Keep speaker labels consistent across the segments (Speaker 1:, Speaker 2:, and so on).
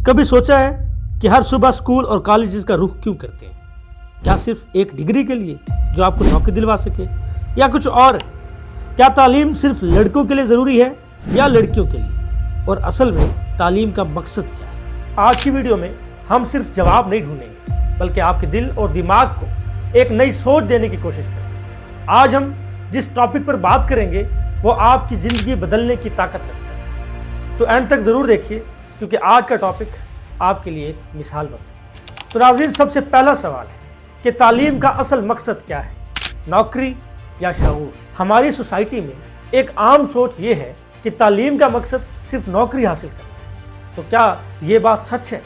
Speaker 1: کبھی سوچا ہے کہ ہر صبح اسکول اور کالجز کا رخ کیوں کرتے ہیں؟ کیا صرف ایک ڈگری کے لیے جو آپ کو نوکری دلوا سکے، یا کچھ اور ہے؟ کیا تعلیم صرف لڑکوں کے لیے ضروری ہے یا لڑکیوں کے لیے؟ اور اصل میں تعلیم کا مقصد کیا ہے؟ آج کی ویڈیو میں ہم صرف جواب نہیں ڈھونڈیں گے، بلکہ آپ کے دل اور دماغ کو ایک نئی سوچ دینے کی کوشش کریں گے۔ آج ہم جس ٹاپک پر بات کریں گے وہ آپ کی زندگی بدلنے کی طاقت رکھتا ہے، تو اینڈ تک ضرور دیکھیے، کیونکہ آج کا ٹاپک آپ کے لیے ایک مثال بن سکتا ہے۔ تو ناظرین، سب سے پہلا سوال ہے کہ تعلیم کا اصل مقصد کیا ہے، نوکری یا شعور؟ ہماری سوسائٹی میں ایک عام سوچ یہ ہے کہ تعلیم کا مقصد صرف نوکری حاصل کرنا ہے۔ تو کیا یہ بات سچ ہے؟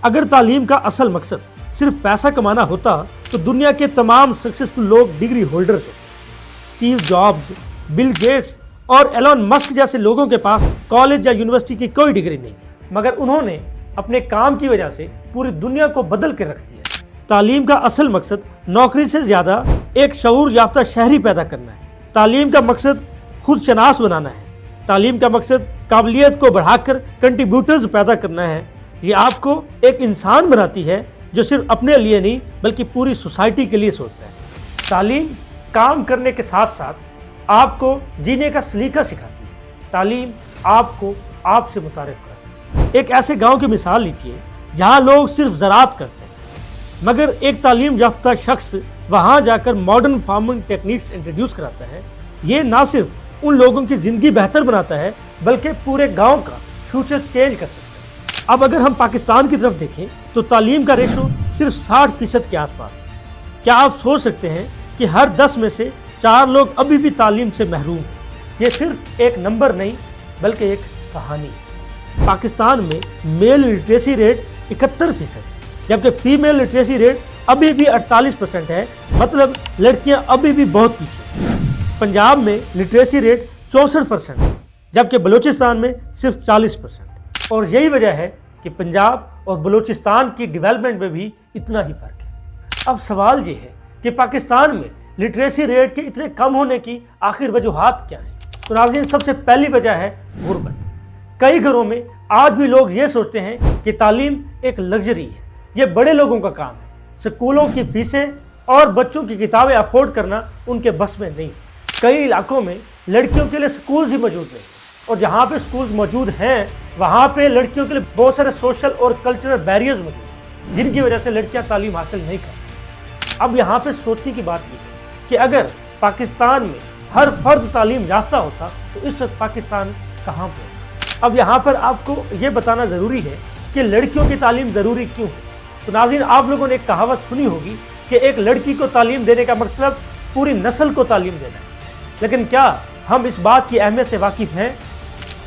Speaker 1: اگر تعلیم کا اصل مقصد صرف پیسہ کمانا ہوتا تو دنیا کے تمام سکسیسفل لوگ ڈگری ہولڈرز ہوتے۔ اسٹیو جابز، بل گیٹس اور ایلون مسک جیسے لوگوں کے پاس کالج یا یونیورسٹی کی کوئی ڈگری نہیں ہے، مگر انہوں نے اپنے کام کی وجہ سے پوری دنیا کو بدل کے رکھ دیا۔ تعلیم کا اصل مقصد نوکری سے زیادہ ایک شعور یافتہ شہری پیدا کرنا ہے۔ تعلیم کا مقصد خود شناس بنانا ہے۔ تعلیم کا مقصد قابلیت کو بڑھا کر کنٹریبیوٹرز پیدا کرنا ہے۔ یہ آپ کو ایک انسان بناتی ہے جو صرف اپنے لیے نہیں بلکہ پوری سوسائٹی کے لیے سوچتا ہے۔ تعلیم کام کرنے کے ساتھ ساتھ آپ کو جینے کا سلیقہ سکھاتی ہے۔ تعلیم آپ کو آپ سے متعارف کراتی ہے۔ ایک ایسے گاؤں کی مثال لیجیے جہاں لوگ صرف زراعت کرتے ہیں، مگر ایک تعلیم یافتہ شخص وہاں جا کر ماڈرن فارمنگ ٹیکنیکس انٹروڈیوس کراتا ہے۔ یہ نہ صرف ان لوگوں کی زندگی بہتر بناتا ہے بلکہ پورے گاؤں کا فیوچر چینج کر سکتا ہے۔ اب اگر ہم پاکستان کی طرف دیکھیں تو تعلیم کا ریشو صرف 60% کے آس پاس ہے۔ کیا آپ سوچ سکتے ہیں کہ ہر 10 میں سے 4 لوگ ابھی بھی تعلیم سے محروم ہیں؟ یہ صرف ایک نمبر نہیں بلکہ ایک کہانی ہے۔ پاکستان میں میل لٹریسی ریٹ 71% ہے، جبکہ فیمیل لٹریسی ریٹ ابھی بھی 48% ہے، مطلب لڑکیاں ابھی بھی بہت پیچھے ہیں۔ پنجاب میں لٹریسی ریٹ 64% ہے، جبکہ بلوچستان میں صرف 40%۔ اور یہی وجہ ہے کہ پنجاب اور بلوچستان کی ڈیولپمنٹ میں بھی اتنا ہی فرق ہے۔ اب سوال یہ ہے کہ پاکستان میں لٹریسی ریٹ کے اتنے کم ہونے کی آخر وجوہات کیا ہیں؟ تو ناظرین، سب سے پہلی وجہ ہے غربت۔ کئی گھروں میں آج بھی لوگ یہ سوچتے ہیں کہ تعلیم ایک لگژری ہے، یہ بڑے لوگوں کا کام ہے۔ سکولوں کی فیسیں اور بچوں کی کتابیں افورڈ کرنا ان کے بس میں نہیں۔ کئی علاقوں میں لڑکیوں کے لیے سکولز ہی موجود نہیں، اور جہاں پہ سکولز موجود ہیں وہاں پہ لڑکیوں کے لیے بہت سارے سوشل اور کلچرل بیریئرز موجود ہیں، جن کی وجہ سے لڑکیاں تعلیم حاصل نہیں کرتی۔ اب یہاں پہ سوچنے کی بات یہ ہے کہ اگر پاکستان میں ہر فرد تعلیم یافتہ ہوتا تو اس وقت پاکستان کہاں پہ ہوتا؟ اب یہاں پر آپ کو یہ بتانا ضروری ہے کہ لڑکیوں کی تعلیم ضروری کیوں ہے۔ تو ناظرین، آپ لوگوں نے ایک کہاوت سنی ہوگی کہ ایک لڑکی کو تعلیم دینے کا مطلب پوری نسل کو تعلیم دینا ہے، لیکن کیا ہم اس بات کی اہمیت سے واقف ہیں؟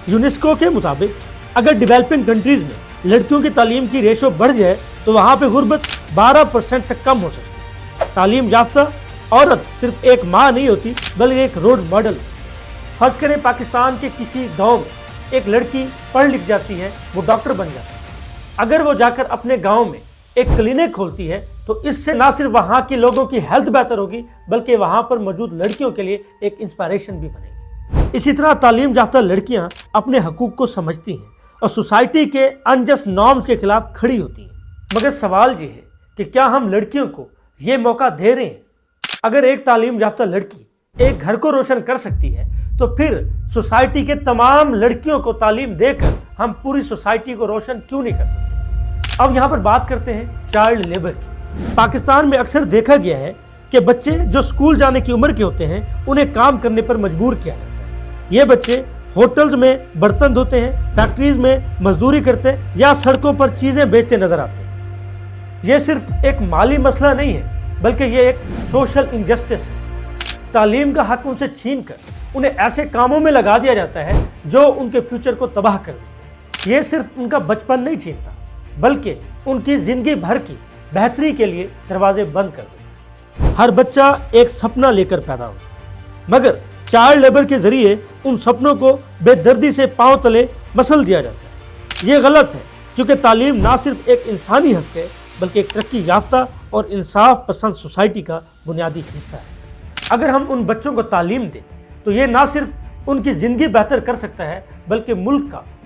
Speaker 1: یونیسکو کے مطابق اگر ڈیولپنگ کنٹریز میں لڑکیوں کی تعلیم کی ریشو بڑھ جائے تو وہاں پہ غربت 12% تک کم ہو سکتی ہے۔ تعلیم یافتہ عورت صرف ایک ماں نہیں ہوتی بلکہ ایک رول ماڈل ہے۔ فرض کریں پاکستان کے کسی گاؤں میں ایک لڑکی پڑھ لکھ جاتی ہے، وہ ڈاکٹر بن جاتی ہے۔ اگر وہ جا کر اپنے گاؤں میں ایک کلینک کھولتی ہے تو اس سے نہ صرف وہاں کے لوگوں کی ہیلتھ بہتر ہوگی بلکہ وہاں پر موجود لڑکیوں کے لیے ایک انسپائریشن بھی بنے گی۔ اسی طرح تعلیم یافتہ لڑکیاں اپنے حقوق کو سمجھتی ہیں اور سوسائٹی کے انجسٹ نارمز کے خلاف کھڑی ہوتی ہیں۔ مگر سوال یہ ہے کہ کیا ہم لڑکیوں کو یہ موقع دے رہے ہیں؟ اگر ایک تعلیم یافتہ لڑکی ایک گھر کو روشن کر سکتی ہے تو پھر سوسائٹی کے تمام لڑکیوں کو تعلیم دے کر ہم پوری سوسائٹی کو روشن کیوں نہیں کر سکتے؟ اب یہاں پر بات کرتے ہیں چائلڈ لیبر کی۔ پاکستان میں اکثر دیکھا گیا ہے کہ بچے جو سکول جانے کی عمر کے ہوتے ہیں انہیں کام کرنے پر مجبور کیا جاتا ہے۔ یہ بچے ہوٹلز میں برتن دھوتے ہیں، فیکٹریز میں مزدوری کرتے ہیں یا سڑکوں پر چیزیں بیچتے نظر آتے ہیں۔ یہ صرف ایک مالی مسئلہ نہیں ہے بلکہ یہ ایک سوشل انجسٹس ہے۔ تعلیم کا حق ان سے چھین کر انہیں ایسے کاموں میں لگا دیا جاتا ہے جو ان کے فیوچر کو تباہ کر دیتے ہیں۔ یہ صرف ان کا بچپن نہیں چھینتا بلکہ ان کی زندگی بھر کی بہتری کے لیے دروازے بند کر دیتا ہے۔ ہر بچہ ایک سپنا لے کر پیدا ہوتا ہے، مگر چائلڈ لیبر کے ذریعے ان سپنوں کو بے دردی سے پاؤں تلے مسل دیا جاتا ہے۔ یہ غلط ہے کیونکہ تعلیم نہ صرف ایک انسانی حق ہے بلکہ ایک ترقی یافتہ اور انصاف پسند سوسائٹی کا بنیادی حصہ ہے۔ اگر ہم ان بچوں کو تعلیم دیں تو یہ نہ صرف ان کی زندگی بہتر کر سکتا ہے بلکہ ملک کا